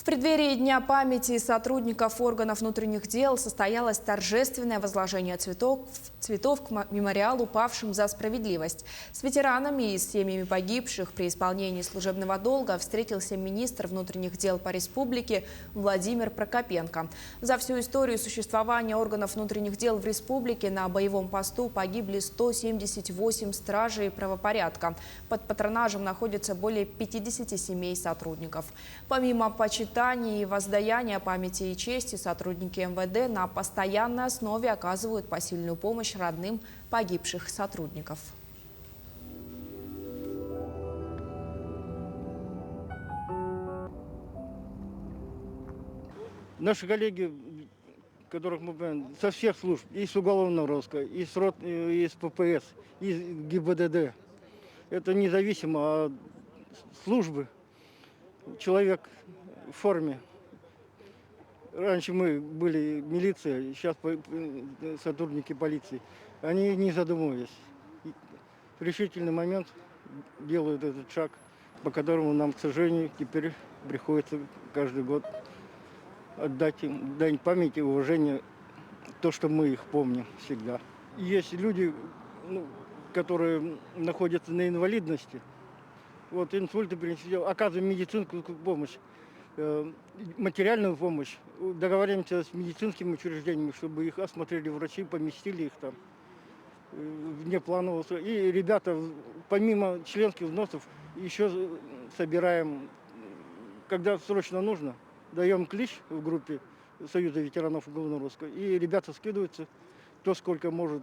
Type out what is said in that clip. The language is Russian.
преддверии Дня памяти сотрудников органов внутренних дел состоялось торжественное возложение цветов к мемориалу павшим за справедливость. С ветеранами и с семьями погибших при исполнении служебного долга встретился министр внутренних дел по республике Владимир Прокопенко. За всю историю существования органов внутренних дел в республике на боевом посту погибли 178 стражей правопорядка. Под патронажем находится более 50 семей сотрудников. Помимо почитания и воздаяния памяти и чести, сотрудники МВД на постоянной основе оказывают посильную помощь родным погибших сотрудников. Наши коллеги, которых мы знаем, со всех служб, и с уголовного розыска, и с ППС, и с ГИБДД, это независимо от службы, человек в форме. Раньше мы были милиция, сейчас сотрудники полиции. Они не задумывались. В решительный момент делают этот шаг, по которому нам, к сожалению, теперь приходится каждый год отдать им дань памяти и уважения, то, что мы их помним всегда. Есть люди, которые находятся на инвалидности, вот инсульты принесли, оказываем медицинскую помощь, материальную помощь, договариваемся с медицинскими учреждениями, чтобы их осмотрели врачи, поместили их там внепланово. И ребята, помимо членских взносов, еще собираем, когда срочно нужно, даем клич в группе Союза ветеранов уголовного розыска, и ребята скидываются, кто сколько может